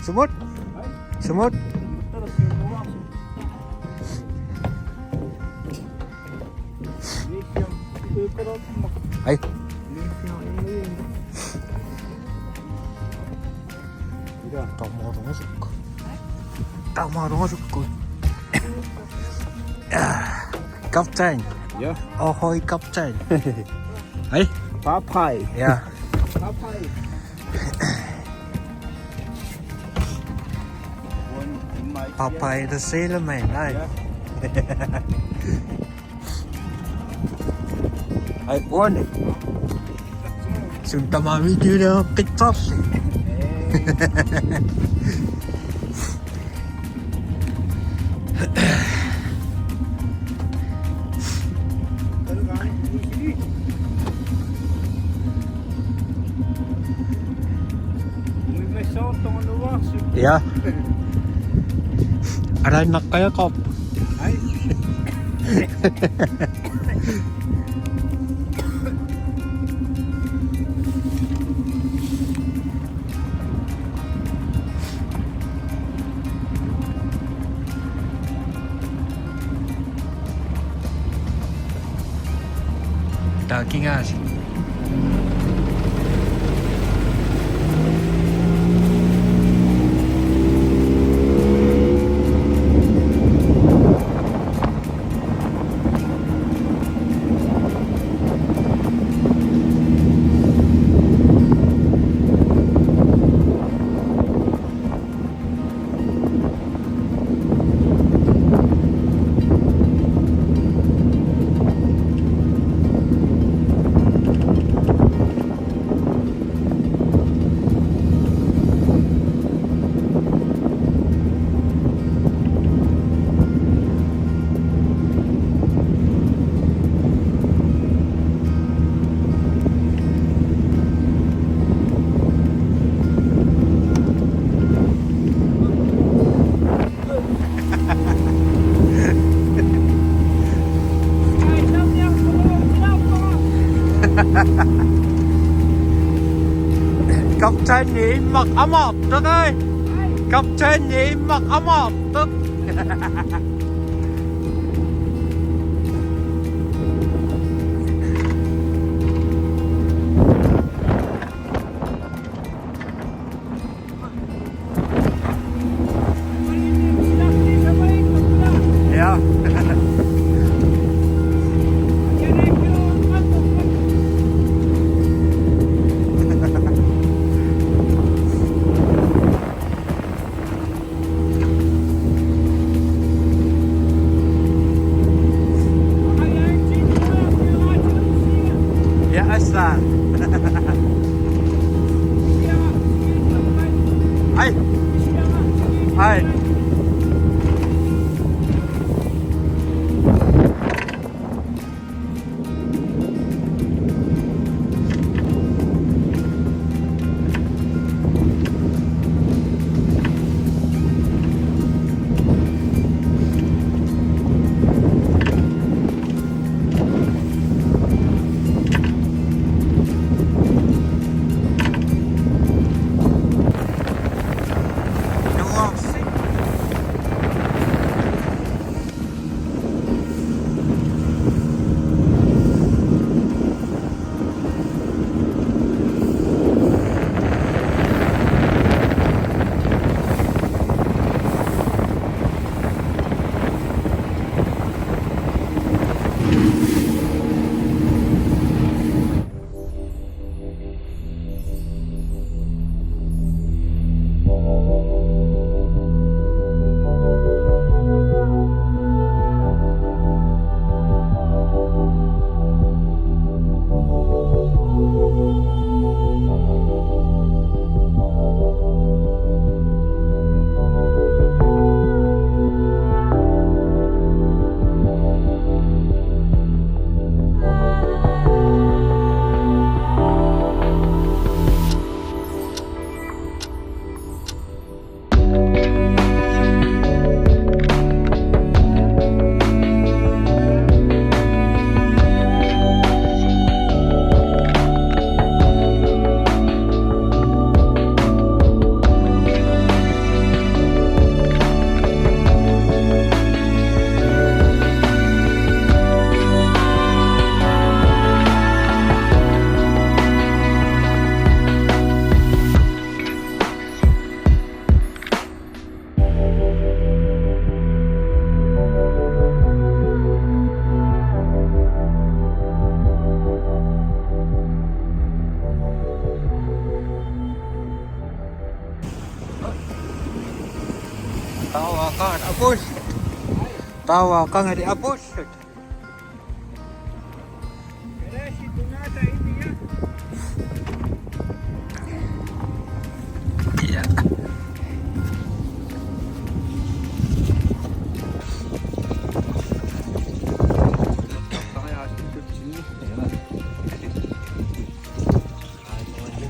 Sumot. Sumot. Ay. Tama rusok ko. Kapten. Ja. Ahoy, kapten. Ay. Papay. Ja. Papay. Papay the sailor man. Ay. Ay, one. Sunta mami dito TikTok. Ja. Aray nak kaya kop. Ay. Daging asin. Cấp trên nhỉ mặc áo mọt tức ơi. Cấp trên nhỉ mặc áo mọt tức. Ja. Ja, is daar. Hey. Hey. Tawa ka nga di apos. Tawa ka nga di apos. Kaya si Tunata ini ya. Iya. Kaya si sini.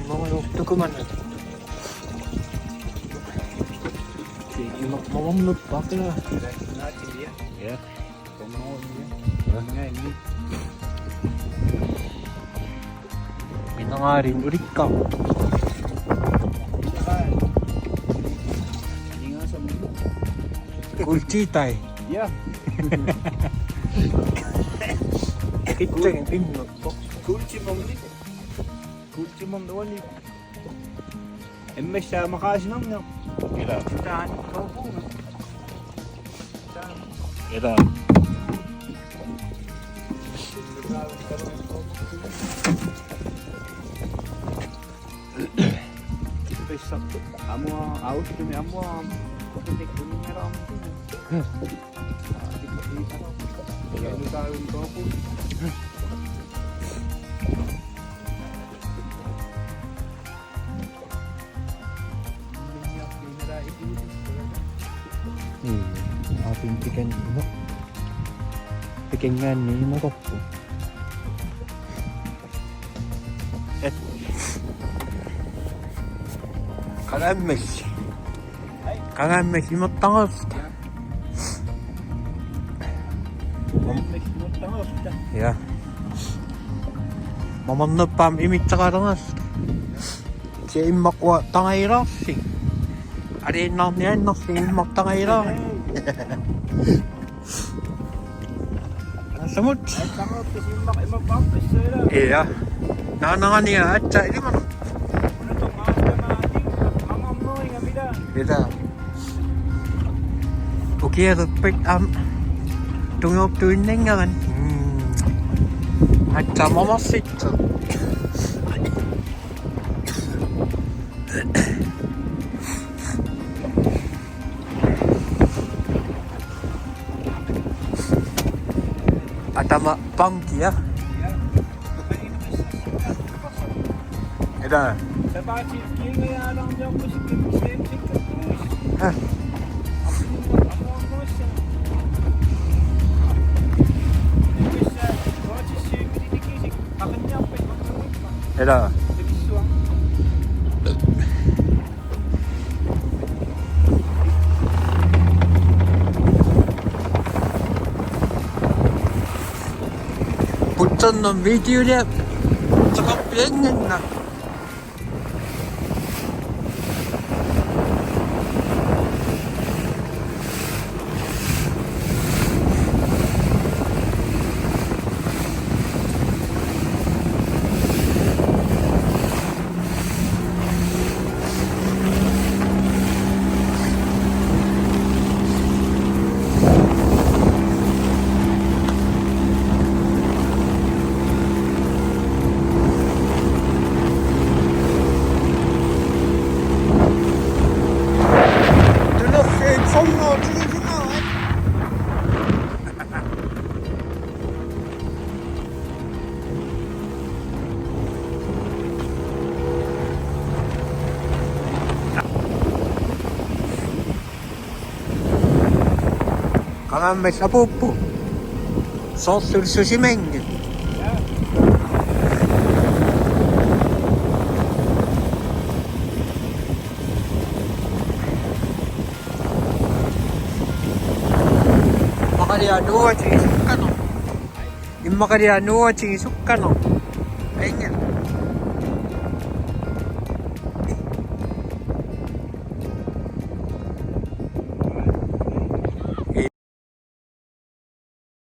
Mga lukto ko man. Sige, mamamnot pa ka na. Natin ya. Ya. Pemau ini. Nga ini. Pinangarin ulit ka. Ingat sa mundo. Kulchitay. Ya. Kita yung pinot ko. Kultimum ni. Kultimum doon ni. MS sa makasinam na. Kira. Tahan ko po na. Kira. Amo out kami amo kutik kuning ram. Ya lu tahu ko po. Ating pikan mo. Pikingan ni mo ko. Kalames. Kalames imot tangos. Ya. Mamamnot pam imit sa karangas. Si imak wa tangay rasi. Ari nang niyan no si imak tangay rasi. Samot. Tangot kasi mag-pampis sila. Iya. Nanangan niya at sa iliman. Ano to mas na mamamoy nga mida. Kita. Okay, respect tungok tuning nga kan. At sa mamasit. Atama pangki ya. Eda. Sa bakit kaya nga lang diyan ko si Kim. Hah. Eda. Putan ng video niya. Tsaka piyangan na. Kangamay sa pupo. Sosul susimeng. Makaliano at isuk ka no. Yung makaliano at isuk ka no. Ayun nga.